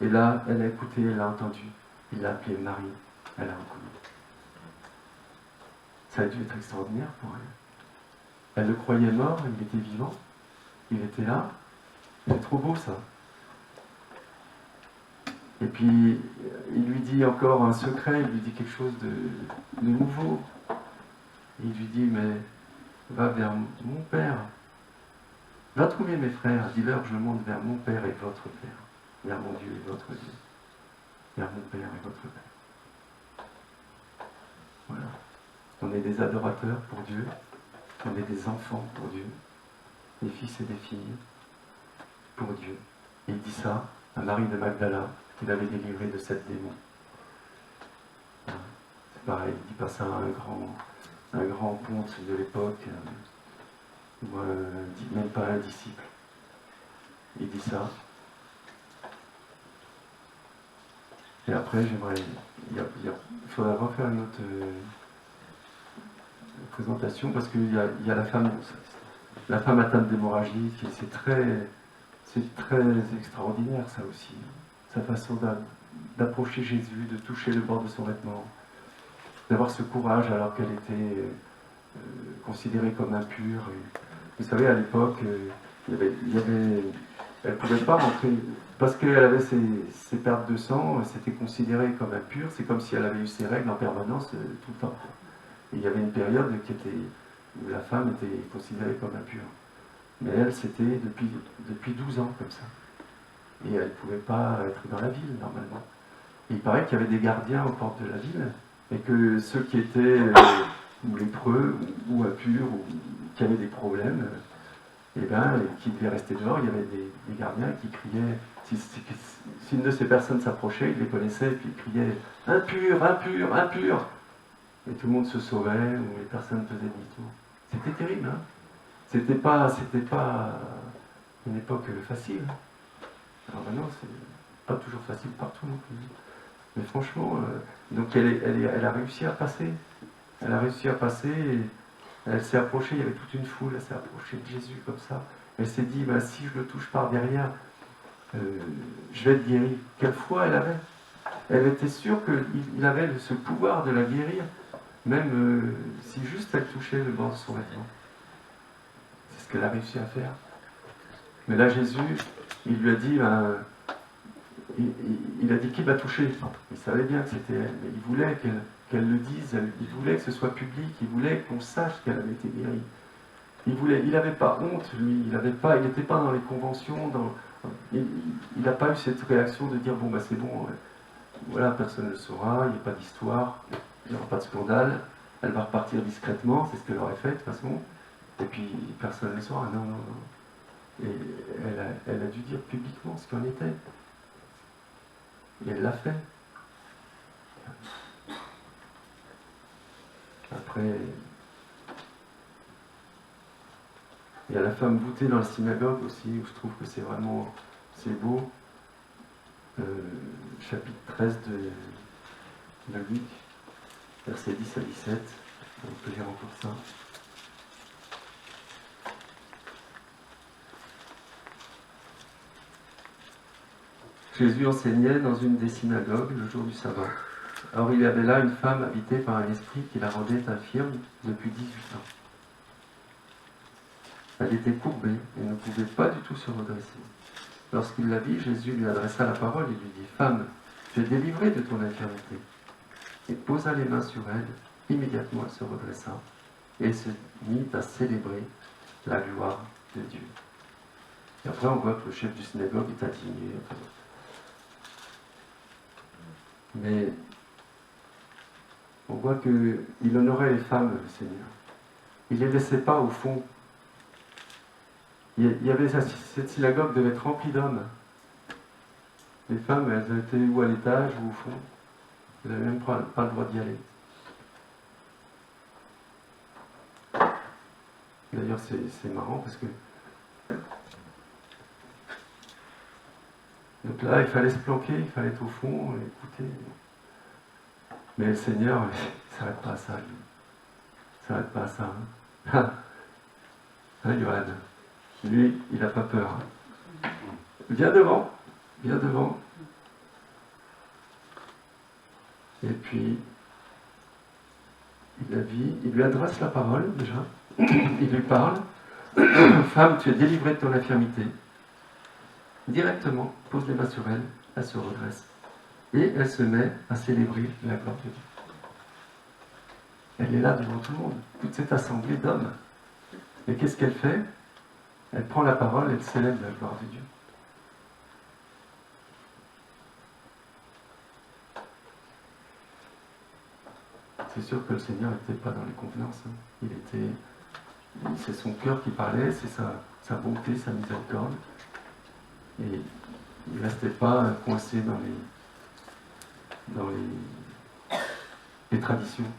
Et là, elle a écouté, elle a entendu. Il l'a appelée Marie, elle a reconnu. Ça a dû être extraordinaire pour elle. Elle le croyait mort, il était vivant, il était là. C'est trop beau ça. Et puis, il lui dit encore un secret, il lui dit quelque chose de nouveau. Il lui dit, mais va vers mon Père. Va trouver mes frères, dis-leur, je monte vers mon Père et votre Père. Vers mon Dieu et votre Dieu. Vers mon Père et votre Père. Voilà. On est des adorateurs pour Dieu. On est des enfants pour Dieu. Des fils et des filles pour Dieu. Et il dit ça à Marie de Magdala, qu'il avait délivré de 7 démons. C'est pareil, il dit pas ça à un grand ponte de l'époque, ou même pas un disciple. Il dit ça. Et après, il faudra refaire une autre présentation, parce qu'il y a la femme atteinte d'hémorragie, c'est très extraordinaire, ça aussi. Sa façon d'approcher Jésus, de toucher le bord de son vêtement, d'avoir ce courage alors qu'elle était considérée comme impure. Et, vous savez, à l'époque, elle ne pouvait pas rentrer, parce qu'elle avait ses pertes de sang, c'était considéré comme impure, c'est comme si elle avait eu ses règles en permanence tout le temps. Et il y avait une période où la femme était considérée comme impure. Mais elle, c'était depuis 12 ans comme ça. Et elle ne pouvait pas être dans la ville, normalement. Et il paraît qu'il y avait des gardiens aux portes de la ville, et que ceux qui étaient lépreux ou impurs, ou qui avaient des problèmes, qui devaient rester dehors, il y avait des gardiens qui criaient. Si une de ces personnes s'approchait, ils les connaissaient, et puis ils criaient « Impur, impur, impur !» Et tout le monde se sauvait, ou les personnes faisaient demi-tour. C'était terrible, hein. C'était pas une époque facile. Alors maintenant, c'est pas toujours facile partout non plus. Mais franchement, donc elle a réussi à passer. Elle a réussi à passer, et elle s'est approchée, il y avait toute une foule, elle s'est approchée de Jésus comme ça. Elle s'est dit, si je le touche par derrière, je vais être guérie. Quelle foi elle avait? Elle était sûre qu'il avait ce pouvoir de la guérir, même si juste elle touchait le bord de son vêtement. C'est ce qu'elle a réussi à faire. Mais là, Jésus, il lui a dit, il a dit qui m'a touché. Il savait bien que c'était elle, mais il voulait qu'elle le dise, il voulait que ce soit public, il voulait qu'on sache qu'elle avait été guérie. Il n'avait pas honte, lui, il n'était pas dans les conventions, il n'a pas eu cette réaction de dire, c'est bon, voilà, personne ne le saura, il n'y a pas d'histoire, il n'y aura pas de scandale, elle va repartir discrètement, c'est ce qu'elle aurait fait de toute façon, et puis personne ne le saura, non. Et elle a dû dire publiquement ce qu'en était. Et elle l'a fait. Après, il y a la femme voûtée dans la synagogue aussi, où je trouve que c'est beau. Chapitre 13 de Luc, versets 10 à 17. On peut lire encore ça. Jésus enseignait dans une des synagogues le jour du sabbat. Or, il y avait là une femme habitée par un esprit qui la rendait infirme depuis 18 ans. Elle était courbée et ne pouvait pas du tout se redresser. Lorsqu'il la vit, Jésus lui adressa la parole et lui dit « Femme, tu es délivrée de ton infirmité. » Et posa les mains sur elle. Immédiatement, elle se redressa et se mit à célébrer la gloire de Dieu. Et après, on voit que le chef du synagogue est indigné. Mais on voit qu'il honorait les femmes, le Seigneur. Il ne les laissait pas au fond. Cette synagogue devait être remplie d'hommes. Les femmes, elles étaient ou à l'étage ou au fond. Elles n'avaient même pas le droit d'y aller. D'ailleurs, c'est marrant parce que... Donc là, il fallait se planquer, il fallait être au fond et écouter. Mais le Seigneur, il ne s'arrête pas à ça. Il ne s'arrête pas à ça. Hein, Johan? Lui, il n'a pas peur. Viens devant. Viens devant. Et puis, il lui adresse la parole déjà. Il lui parle. Femme, tu es délivrée de ton infirmité. Directement, pose les mains sur elle, elle se redresse. Et elle se met à célébrer la gloire de Dieu. Elle est là devant tout le monde, toute cette assemblée d'hommes. Et qu'est-ce qu'elle fait? Elle prend la parole, elle célèbre la gloire de Dieu. C'est sûr que le Seigneur n'était pas dans les convenances. C'est son cœur qui parlait, c'est sa bonté, sa miséricorde. Et il ne restait pas coincé dans les traditions.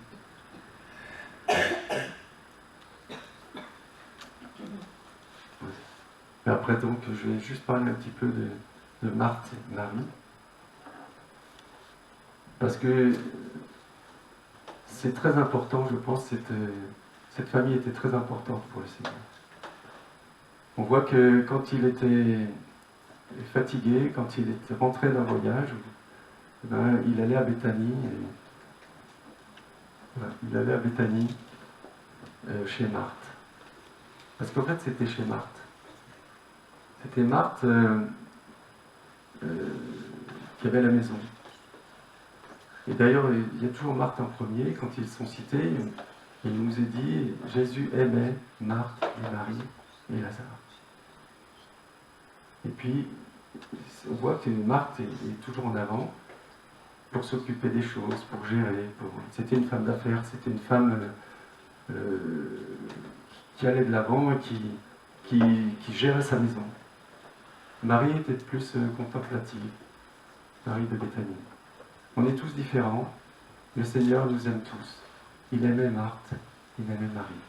Et après, donc, je vais juste parler un petit peu de Marthe et Marie. Parce que c'est très important, je pense, cette famille était très importante pour le Seigneur. On voit que quand il était fatigué, quand il était rentré d'un voyage, ben, il allait à Béthanie, chez Marthe. Parce qu'en fait, c'était chez Marthe. C'était Marthe qui avait la maison. Et d'ailleurs, il y a toujours Marthe en premier. Quand ils sont cités, il nous est dit Jésus aimait Marthe et Marie et Lazare. Et puis, on voit que Marthe est toujours en avant pour s'occuper des choses, pour gérer. C'était une femme d'affaires, c'était une femme qui allait de l'avant et qui gérait sa maison. Marie était plus contemplative, Marie de Béthanie. On est tous différents, le Seigneur nous aime tous. Il aimait Marthe, il aimait Marie,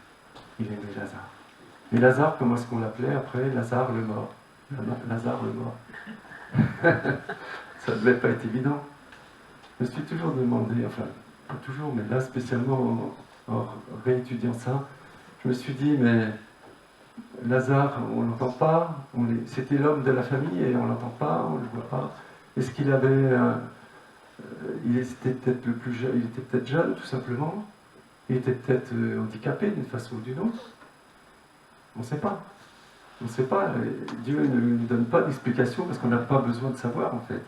il aimait Lazare. Et Lazare, comment est-ce qu'on l'appelait après? Lazare le mort. Lazare le mort. Ça ne devait pas être évident. Je me suis toujours demandé, enfin, pas toujours, mais là spécialement en réétudiant ça, je me suis dit, mais Lazare, on ne l'entend pas, c'était l'homme de la famille et on ne l'entend pas, on ne le voit pas. Est-ce qu'il avait... il était peut-être le plus jeune, il était peut-être jeune tout simplement, il était peut-être handicapé d'une façon ou d'une autre. On ne sait pas. On ne sait pas. Dieu ne nous donne pas d'explication parce qu'on n'a pas besoin de savoir en fait.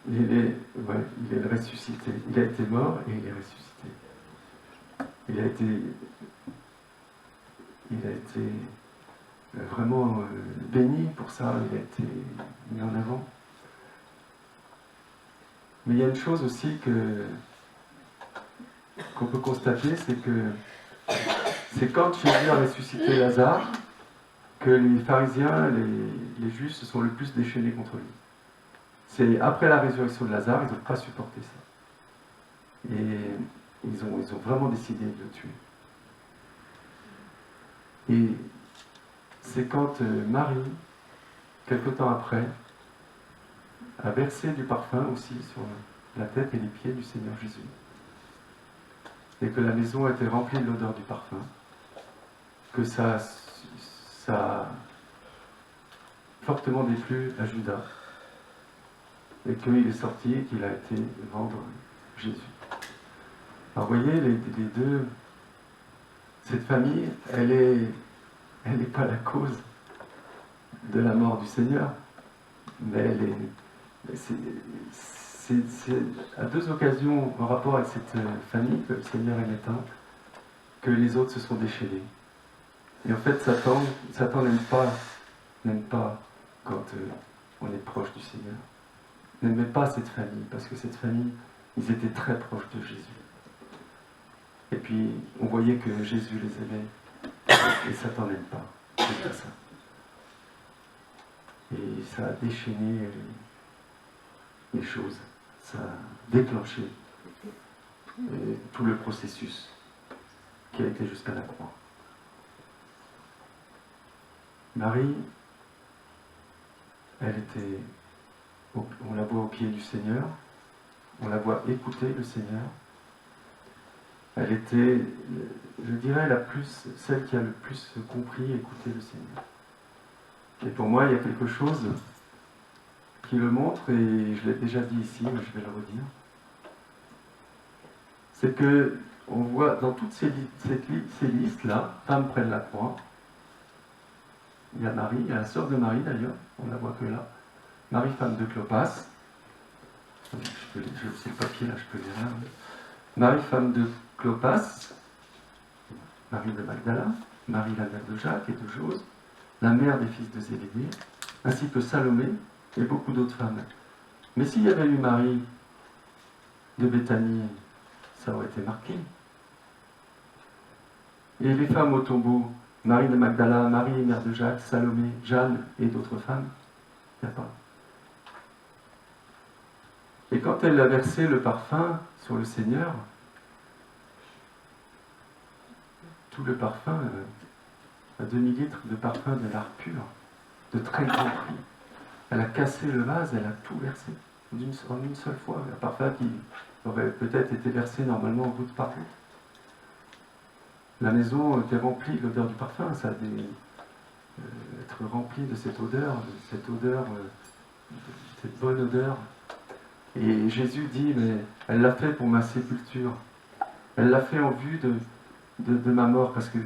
Il est le ressuscité. Il a été mort et il est ressuscité. Il a été vraiment béni pour ça. Il a été mis en avant. Mais il y a une chose aussi qu'on peut constater, c'est que c'est quand Jésus a ressuscité Lazare que les pharisiens, les juifs se sont le plus déchaînés contre lui. C'est après la résurrection de Lazare, ils n'ont pas supporté ça. Et ils ont vraiment décidé de le tuer. Et c'est quand Marie, quelque temps après, a versé du parfum aussi sur la tête et les pieds du Seigneur Jésus. Et que la maison a été remplie de l'odeur du parfum. Que ça a fortement déplu à Judas. Et qu'il est sorti et qu'il a été vendre Jésus. Alors vous voyez, les deux, cette famille, elle n'est pas la cause de la mort du Seigneur, mais c'est à deux occasions en rapport avec cette famille que le Seigneur aimait tant, que les autres se sont déchaînés. Et en fait, Satan n'aime pas quand on est proche du Seigneur. N'aimait pas cette famille, parce que cette famille, ils étaient très proches de Jésus. Et puis, on voyait que Jésus les aimait, et Satan n'aime pas. C'est pas ça. Et ça a déchaîné les choses. Ça a déclenché tout le processus qui a été jusqu'à la croix. Marie, on la voit au pied du Seigneur, on la voit écouter le Seigneur. Elle était, je dirais, celle qui a le plus compris et écouté le Seigneur. Et pour moi, il y a quelque chose qui le montre, et je l'ai déjà dit ici, mais je vais le redire. C'est que on voit dans toutes ces listes-là, femmes prennent la croix. Il y a Marie, il y a la sœur de Marie d'ailleurs, on la voit que là. Marie, femme de Clopas. J'ai aussi le papier là, je peux lire là. Marie, femme de Clopas, Marie de Magdala, Marie la mère de Jacques et de Jose, la mère des fils de Zébédée, ainsi que Salomé et beaucoup d'autres femmes. Mais s'il y avait eu Marie de Béthanie, ça aurait été marqué. Et les femmes au tombeau, Marie de Magdala, Marie mère de Jacques, Salomé, Jeanne et d'autres femmes, Il n'y a pas. Et quand elle a versé le parfum sur le Seigneur, tout le parfum, un demi-litre de parfum de nard pur, de très grand prix. Elle a cassé le vase, elle a tout versé en une seule fois. Un parfum qui aurait peut-être été versé normalement goutte par goutte. La maison était remplie de l'odeur du parfum, ça a dû être rempli de cette odeur, cette bonne odeur. Et Jésus dit, mais elle l'a fait pour ma sépulture. Elle l'a fait en vue de ma mort, parce que...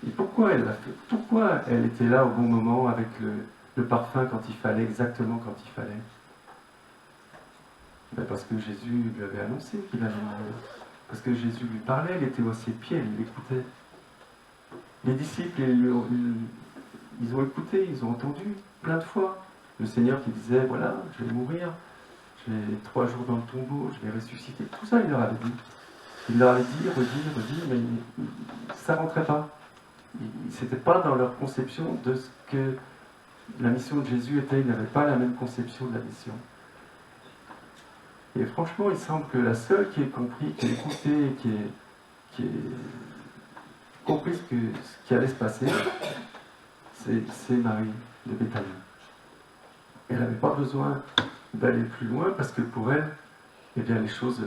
Et pourquoi elle l'a fait? Pourquoi elle était là au bon moment avec le parfum quand il fallait, exactement quand il fallait? Ben parce que Jésus lui avait annoncé qu'il allait mourir. Parce que Jésus lui parlait, il était à ses pieds, il l'écoutait. Les disciples, ils ont écouté, ils ont entendu plein de fois. Le Seigneur qui disait, voilà, je vais mourir, je vais 3 jours dans le tombeau, je vais ressusciter. Tout ça, il leur avait dit. Il leur avait dit, redit, mais ça ne rentrait pas. C'était pas dans leur conception de ce que la mission de Jésus était. Ils n'avaient pas la même conception de la mission. Et franchement, il semble que la seule qui ait compris, qui ait écouté, qui ait compris ce qui allait se passer, c'est Marie de Béthanie. Elle n'avait pas besoin d'aller plus loin parce que pour elle, eh bien, les choses,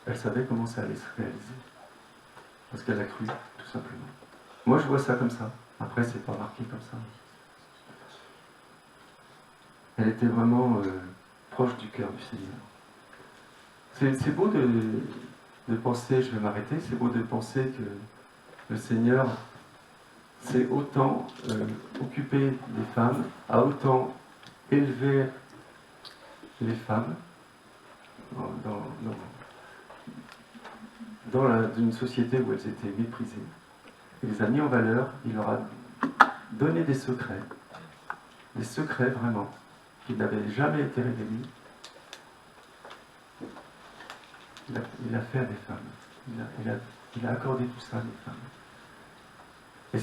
elle savait comment ça allait se réaliser. Parce qu'elle a cru, tout simplement. Moi, je vois ça comme ça. Après, c'est pas marqué comme ça. Elle était vraiment proche du cœur du Seigneur. C'est beau de penser, je vais m'arrêter, c'est beau de penser que le Seigneur s'est autant occupé des femmes, a autant élevé les femmes dans une société où elles étaient méprisées. Il les a mis en valeur, il leur a donné des secrets vraiment, qui n'avaient jamais été révélés. Il a fait à des femmes. Il a accordé tout ça à des femmes. Et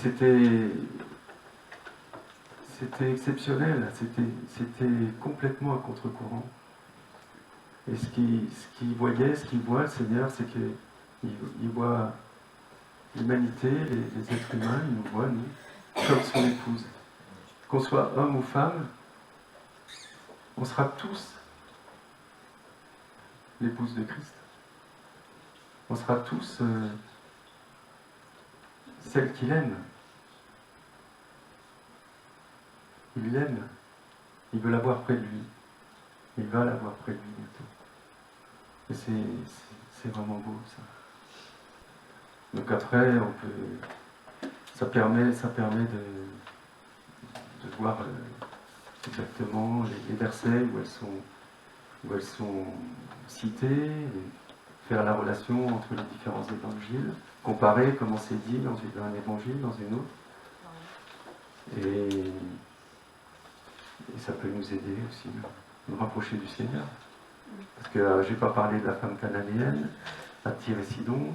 c'était exceptionnel, c'était complètement à contre-courant. Et ce qu'il voit, le Seigneur, c'est qu'il voit l'humanité, les êtres humains, il nous voit, nous, comme son épouse. Qu'on soit homme ou femme, on sera tous l'épouse de Christ. On sera tous celle qu'il aime. Il l'aime. Il veut l'avoir près de lui. Il va l'avoir près de lui bientôt. Et c'est vraiment beau, ça. Donc après, ça permet de voir exactement les versets où elles sont citées, faire la relation entre les différents évangiles, comparer comment c'est dit dans un évangile, dans une autre. Et ça peut nous aider aussi, nous rapprocher du Seigneur. Parce que je n'ai pas parlé de la femme cananéenne, à Tyr et Sidon,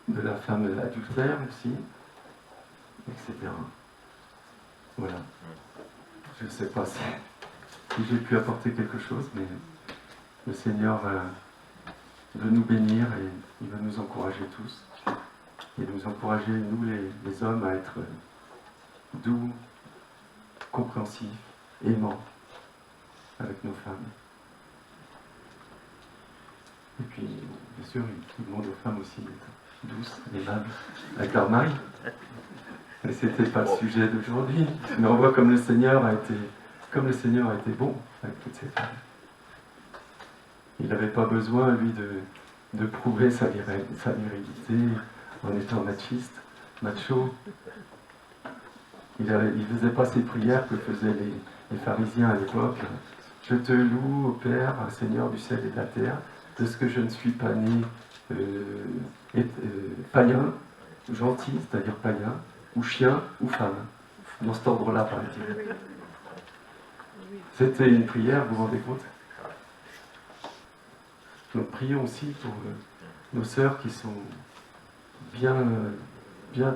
de la femme adultère aussi, etc. Voilà. Je ne sais pas si j'ai pu apporter quelque chose, mais le Seigneur veut nous bénir et il veut nous encourager tous. Et nous encourager, nous les hommes, à être doux, compréhensifs, aimants avec nos femmes. Et puis, bien sûr, il demande aux femmes aussi d'être douces, aimables avec leur mari. Mais ce n'était pas le sujet d'aujourd'hui. Mais on voit comme le Seigneur a été bon avec toutes ces femmes. Il n'avait pas besoin, lui, de prouver sa virilité en étant machiste, macho. Il ne faisait pas ces prières que faisaient les pharisiens à l'époque. Je te loue, ô Père, Seigneur du ciel et de la terre, de ce que je ne suis pas né païen, gentil, c'est-à-dire païen, ou chien, ou femme. Dans cet ordre-là, paraît-il. C'était une prière, vous vous rendez compte? Donc prions aussi pour nos sœurs qui sont bien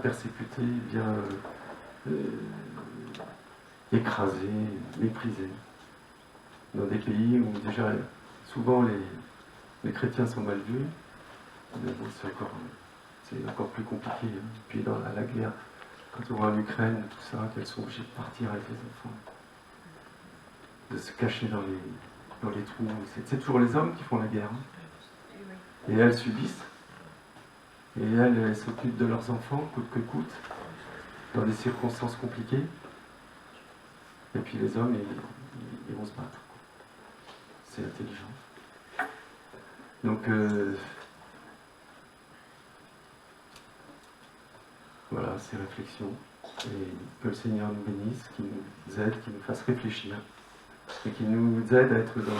persécutées, bien écrasés, méprisés. Dans des pays où déjà souvent les chrétiens sont mal vus, mais bon, c'est encore plus compliqué. Puis dans la guerre, quand on voit l'Ukraine, tout ça, qu'elles sont obligées de partir avec les enfants, de se cacher dans les trous. C'est toujours les hommes qui font la guerre. Et elles subissent. Et elles s'occupent de leurs enfants, coûte que coûte, dans des circonstances compliquées. Et puis les hommes, ils vont se battre. C'est intelligent. Donc, voilà, ces réflexions. Et que le Seigneur nous bénisse, qu'il nous aide, qu'il nous fasse réfléchir. Et qu'il nous aide à être dans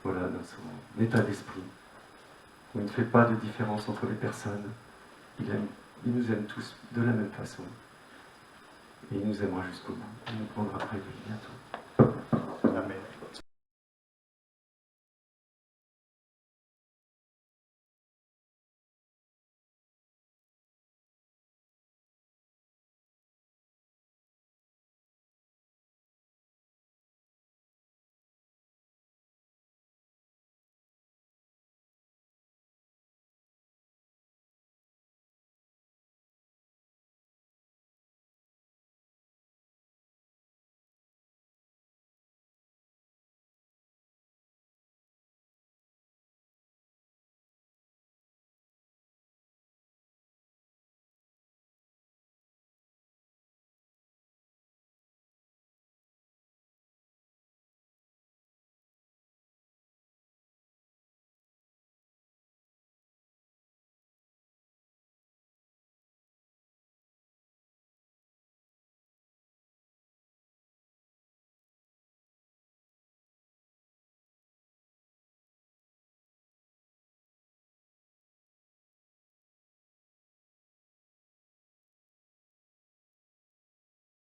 son état d'esprit. Où il ne fait pas de différence entre les personnes. Il nous aime tous de la même façon. Et il nous aimera jusqu'au bout. Il nous prendra près de lui bientôt. Amen.